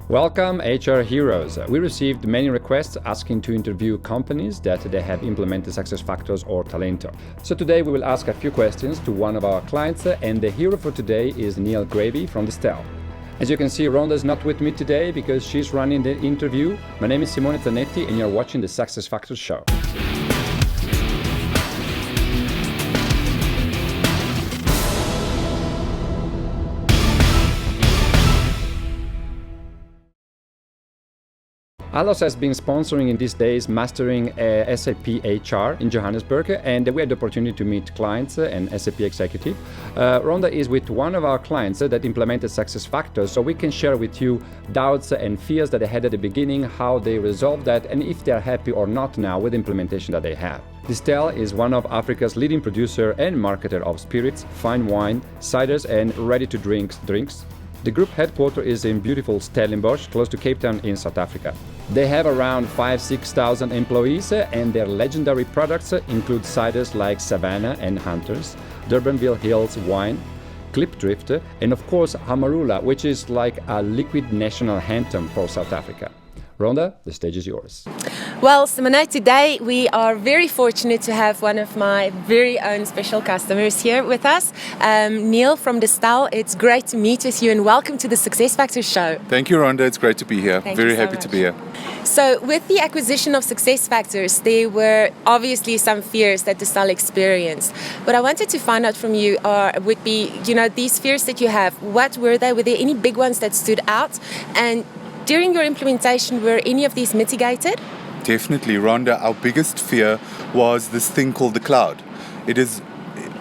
Welcome, HR Heroes. We received many requests asking to interview companies that they have implemented SuccessFactors or Talento. So today we will ask a few questions to one of our clients, and the hero for today is Neil Greybe from Distell. As you can see, Rhonda is not with me today because she's running the interview. My name is Simone Zanetti and you're watching the SuccessFactors show. Allos has been sponsoring in these days Mastering SAP HR in Johannesburg, and we had the opportunity to meet clients and SAP executive. Rhonda is with one of our clients that implemented SuccessFactors, so we can share with you doubts and fears that they had at the beginning, how they resolved that, and if they are happy or not now with the implementation that they have. Distell is one of Africa's leading producer and marketer of spirits, fine wine, ciders, and ready-to-drink drinks. The group headquarters is in beautiful Stellenbosch, close to Cape Town in South Africa. They have around 5,000-6,000 employees, and their legendary products include ciders like Savannah and Hunters, Durbanville Hills wine, Klipdrift, and of course Amarula, which is like a liquid national anthem for South Africa. Rhonda, the stage is yours. Well, Simone, today we are very fortunate to have one of my very own special customers here with us, Neil from Distell. It's great to meet with you and welcome to the SuccessFactors show. Thank you, Rhonda. It's great to be here. Very happy to be here. So with the acquisition of SuccessFactors, there were obviously some fears that Distell experienced. What I wanted to find out from you would be, these fears that you have, what were they? Were there any big ones that stood out? And during your implementation, were any of these mitigated? Definitely, Rhonda. Our biggest fear was this thing called the cloud. It is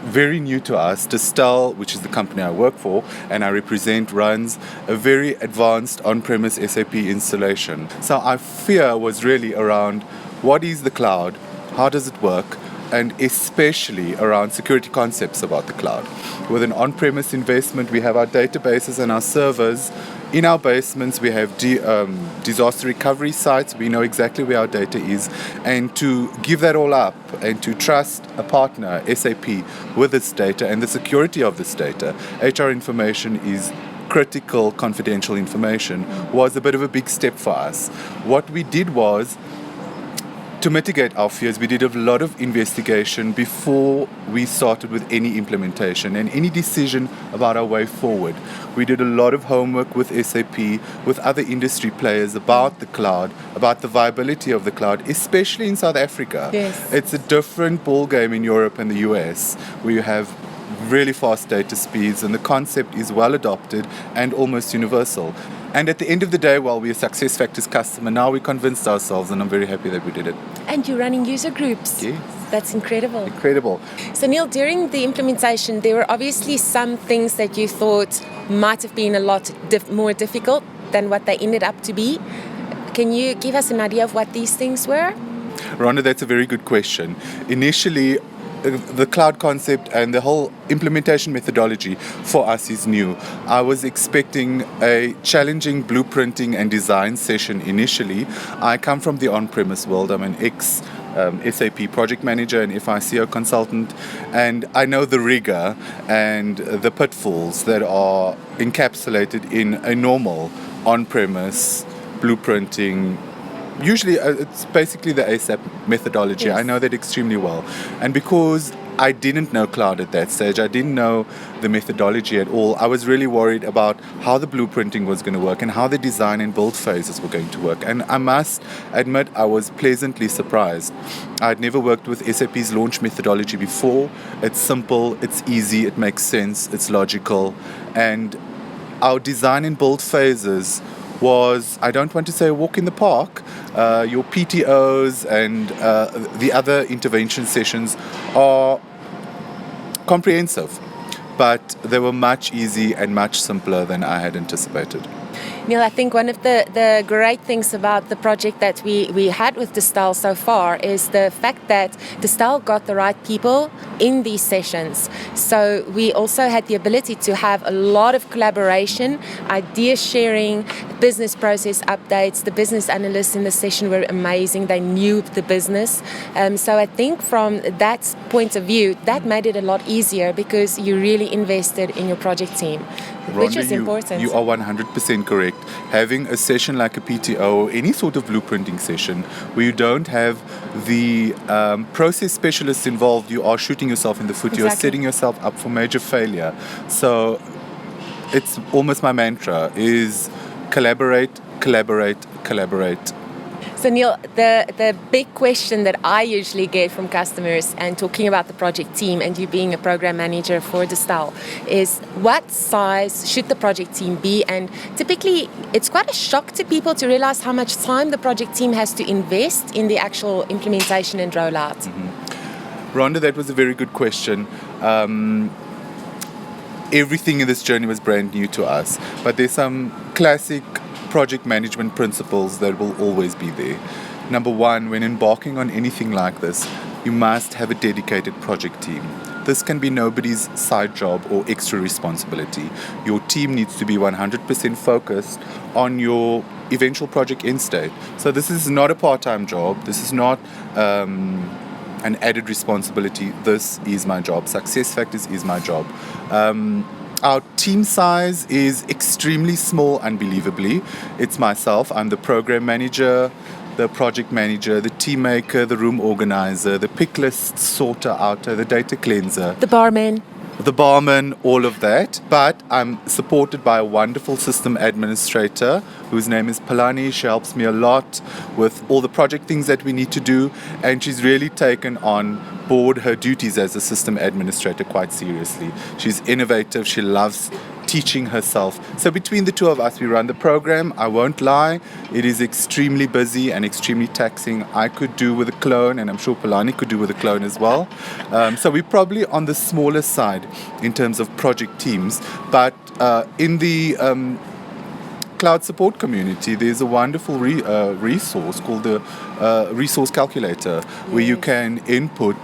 very new to us. Distell, which is the company I work for and I represent, runs a very advanced on-premise SAP installation. So our fear was really around what is the cloud, how does it work, and especially around security concepts about the cloud. With an on-premise investment, we have our databases and our servers. In our basements, we have disaster recovery sites. We know exactly where our data is. And to give that all up and to trust a partner, SAP, with this data and the security of this data, HR information is critical, confidential information, was a bit of a big step for us. What we did was, to mitigate our fears, we did a lot of investigation before we started with any implementation and any decision about our way forward. We did a lot of homework with SAP, with other industry players about the cloud, about the viability of the cloud, especially in South Africa. Yes. It's a different ballgame in Europe and the US, where you have really fast data speeds and the concept is well adopted and almost universal. And at the end of the day, while we're a SuccessFactors customer, now we convinced ourselves, and I'm very happy that we did it. And you're running user groups. Yes. That's incredible. Incredible. So Neil, during the implementation, there were obviously some things that you thought might have been a lot more difficult than what they ended up to be. Can you give us an idea of what these things were? Rhonda, that's a very good question. Initially, the cloud concept and the whole implementation methodology for us is new. I was expecting a challenging blueprinting and design session initially. I come from the on-premise world. I'm an SAP project manager and FICO consultant, and I know the rigor and the pitfalls that are encapsulated in a normal on-premise blueprinting. Usually it's basically the ASAP methodology. Yes. I know that extremely well. And because I didn't know cloud at that stage, I didn't know the methodology at all, I was really worried about how the blueprinting was going to work and how the design and build phases were going to work. And I must admit, I was pleasantly surprised. I'd never worked with SAP's launch methodology before. It's simple, it's easy, it makes sense, it's logical. And our design and build phases was, I don't want to say a walk in the park. Your PTOs and the other intervention sessions are comprehensive, but they were much easier and much simpler than I had anticipated. Neil, I think one of the great things about the project that we had with Distell so far is the fact that Distell got the right people in these sessions. So we also had the ability to have a lot of collaboration, idea sharing, business process updates. The business analysts in the session were amazing. They knew the business. So I think from that point of view, that made it a lot easier because you really invested in your project team, Rhonda, which is important. You are 100% correct. Having a session like a PTO or any sort of blueprinting session where you don't have the process specialists involved, you are shooting yourself in the foot. You're setting yourself up for major failure. So it's almost my mantra is collaborate, collaborate, collaborate. So Neil, the big question that I usually get from customers and talking about the project team and you being a program manager for Distell is what size should the project team be? And typically it's quite a shock to people to realize how much time the project team has to invest in the actual implementation and rollout. Mm-hmm. Rhonda, that was a very good question. Everything in this journey was brand new to us, but there's some classic project management principles that will always be there. Number one, when embarking on anything like this, you must have a dedicated project team. This can be nobody's side job or extra responsibility. Your team needs to be 100% focused on your eventual project end state. So this is not a part-time job. This is not an added responsibility. This is my job. SuccessFactors is my job. Our team size is extremely small, unbelievably. It's myself. I'm the program manager, the project manager, the team maker, the room organizer, the pick list sorter outer, the data cleanser. The barman, all of that. But I'm supported by a wonderful system administrator whose name is Palani. She helps me a lot with all the project things that we need to do. And she's really taken on board her duties as a system administrator quite seriously. She's innovative. She loves teaching herself. So between the two of us, we run the program. I won't lie, it is extremely busy and extremely taxing. I could do with a clone, and I'm sure Palani could do with a clone as well. So we're probably on the smaller side in terms of project teams. But in the cloud support community, there's a wonderful resource called the resource calculator, where you can input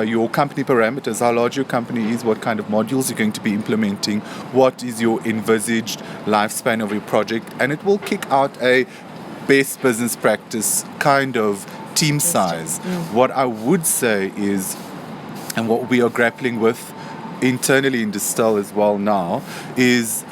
your company parameters, how large your company is, what kind of modules you're going to be implementing, what is your envisaged lifespan of your project, and it will kick out a best business practice kind of team size. What I would say is, and what we are grappling with internally in Distell as well now, is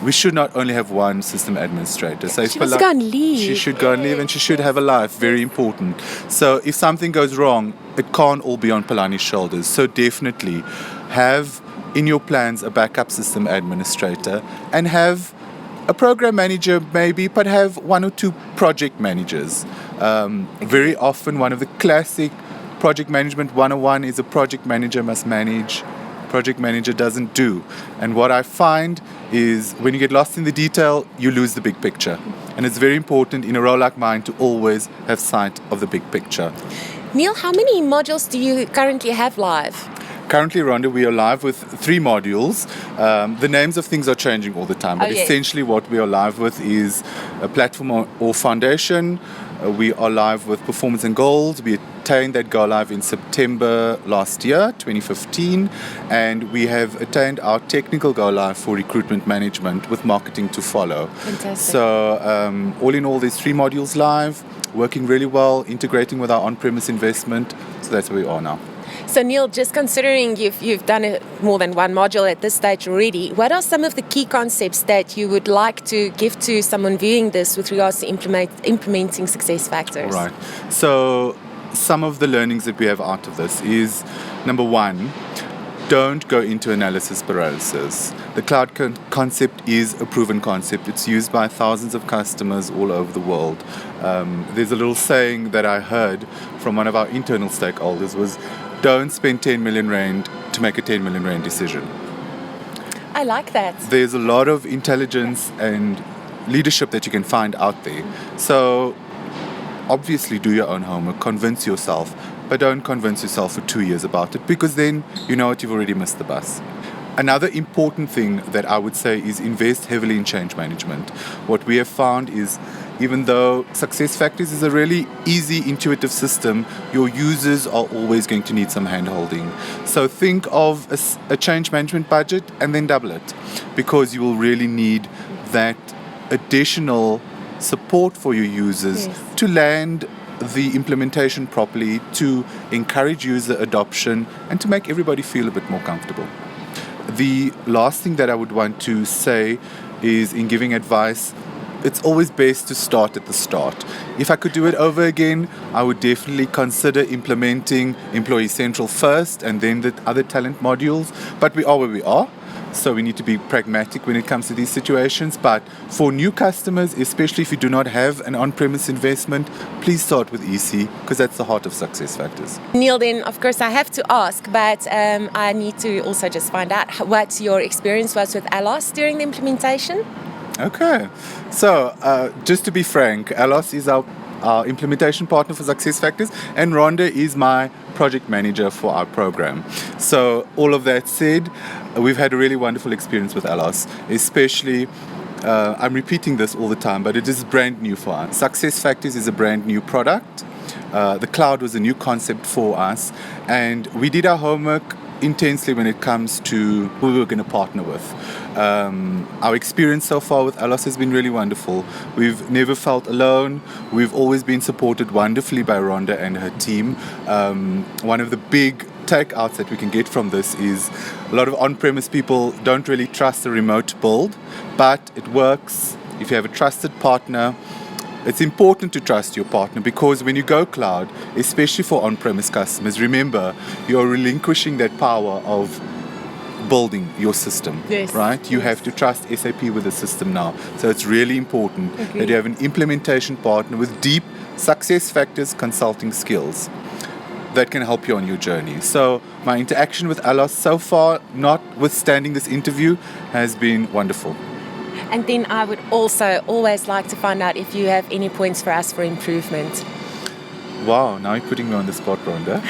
we should not only have one system administrator. So she must go and leave. She should go and leave, and she should have a life. Very important. So if something goes wrong, it can't all be on Palani's shoulders. So definitely have in your plans a backup system administrator and have a program manager maybe, but have one or two project managers. Very often one of the classic project management 101 is a project manager must manage, project manager doesn't do. And what I find is when you get lost in the detail, you lose the big picture. And it's very important in a role like mine to always have sight of the big picture. Neil, how many modules do you currently have live? Currently, Rhonda, we are live with 3 modules. The names of things are changing all the time, but essentially what we are live with is a platform or foundation. We are live with performance and goals. We attained that go live in September last year, 2015, and we have attained our technical go live for recruitment management with marketing to follow. Fantastic. So all in all, there's 3 modules live, working really well, integrating with our on-premise investment. So that's where we are now. So Neil, just considering you've done more than one module at this stage already, what are some of the key concepts that you would like to give to someone viewing this with regards to implementing SuccessFactors? Right. So some of the learnings that we have out of this is, number 1, don't go into analysis paralysis. The cloud concept is a proven concept. It's used by thousands of customers all over the world. There's a little saying that I heard from one of our internal stakeholders was, don't spend 10 million rand to make a 10 million rand decision. I like that. There's a lot of intelligence and leadership that you can find out there. So obviously do your own homework, convince yourself, but don't convince yourself for 2 years about it, because then you know what, you've already missed the bus. Another important thing that I would say is invest heavily in change management. What we have found is, even though SuccessFactors is a really easy, intuitive system, your users are always going to need some hand-holding. So think of a change management budget and then double it, because you will really need that additional support for your users to land the implementation properly, to encourage user adoption, and to make everybody feel a bit more comfortable. The last thing that I would want to say is, in giving advice, it's always best to start at the start. If I could do it over again, I would definitely consider implementing Employee Central first and then the other talent modules. But we are where we are, so we need to be pragmatic when it comes to these situations. But for new customers, especially if you do not have an on-premise investment, please start with EC, because that's the heart of SuccessFactors. Neil, then of course I have to ask, but I need to also just find out what your experience was with Allos during the implementation. Okay, so just to be frank, Allos is our implementation partner for SuccessFactors, and Rhonda is my project manager for our program. So all of that said, we've had a really wonderful experience with Allos, especially, I'm repeating this all the time, but it is brand new for us. SuccessFactors is a brand new product. The cloud was a new concept for us, and we did our homework intensely when it comes to who we were going to partner with. Our experience so far with Allos has been really wonderful. We've never felt alone. We've always been supported wonderfully by Rhonda and her team. One of the big takeouts that we can get from this is a lot of on-premise people don't really trust the remote build, but it works if you have a trusted partner. It's important to trust your partner, because when you go cloud, especially for on-premise customers, remember, you're relinquishing that power of building your system, yes, right? You yes. have to trust SAP with the system now. So it's really important that you have an implementation partner with deep SuccessFactors consulting skills that can help you on your journey. So my interaction with Allos so far, notwithstanding this interview, has been wonderful. And then I would also always like to find out if you have any points for us for improvement. Wow, now you're putting me on the spot, Rhonda.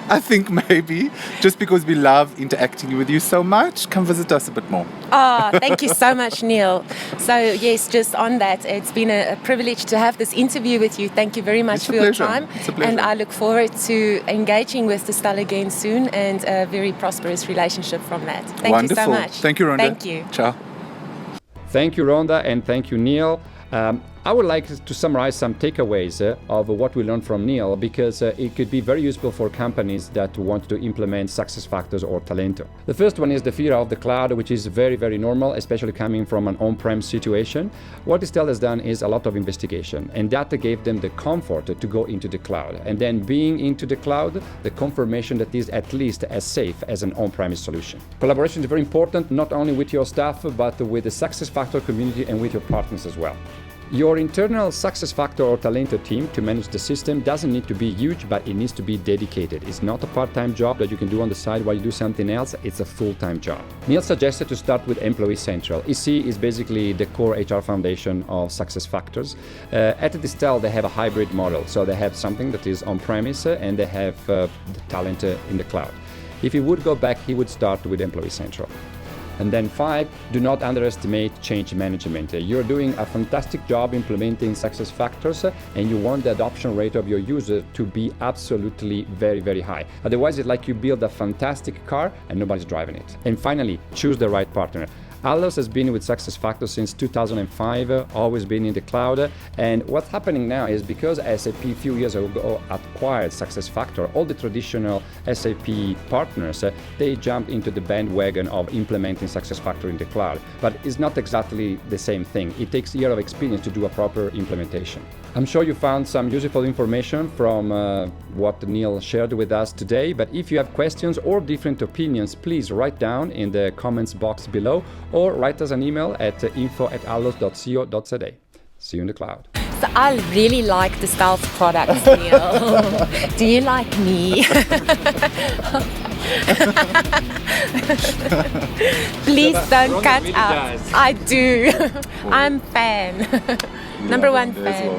I think maybe just because we love interacting with you so much, come visit us a bit more. Oh, thank you so much, Neil. So yes, just on that, it's been a privilege to have this interview with you. Thank you very much for your time. It's a pleasure. And I look forward to engaging with Distell again soon, and a very prosperous relationship from that. Thank Wonderful. you so much. Thank you, Rhonda. Thank you. Ciao. Thank you, Rhonda, and thank you, Neil. I would like to summarize some takeaways of what we learned from Neil, because it could be very useful for companies that want to implement SuccessFactors or Talento. The first one is the fear of the cloud, which is very, very normal, especially coming from an on-prem situation. What Distell has done is a lot of investigation, and that gave them the comfort to go into the cloud. And then being into the cloud, the confirmation that is at least as safe as an on-premise solution. Collaboration is very important, not only with your staff, but with the SuccessFactors community and with your partners as well. Your internal SuccessFactors or Talento team to manage the system doesn't need to be huge, but it needs to be dedicated. It's not a part-time job that you can do on the side while you do something else. It's a full-time job. Neil suggested to start with Employee Central. EC is basically the core HR foundation of SuccessFactors. At Distell, they have a hybrid model. So they have something that is on-premise and they have the talent in the cloud. If he would go back, he would start with Employee Central. And then 5, do not underestimate change management. You're doing a fantastic job implementing SuccessFactors, and you want the adoption rate of your user to be absolutely very, very high. Otherwise, it's like you build a fantastic car and nobody's driving it. And finally, choose the right partner. Allos has been with SuccessFactors since 2005, always been in the cloud. And what's happening now is because SAP a few years ago acquired SuccessFactors, all the traditional SAP partners, they jumped into the bandwagon of implementing SuccessFactors in the cloud. But it's not exactly the same thing. It takes a year of experience to do a proper implementation. I'm sure you found some useful information from what Neil shared with us today, but if you have questions or different opinions, please write down in the comments box below or write us an email at info@allos.co.za. See you in the cloud. So I really like Distell's products, Neil. Do you like me? Please don't cut out. I do. I'm fan. Number one fan.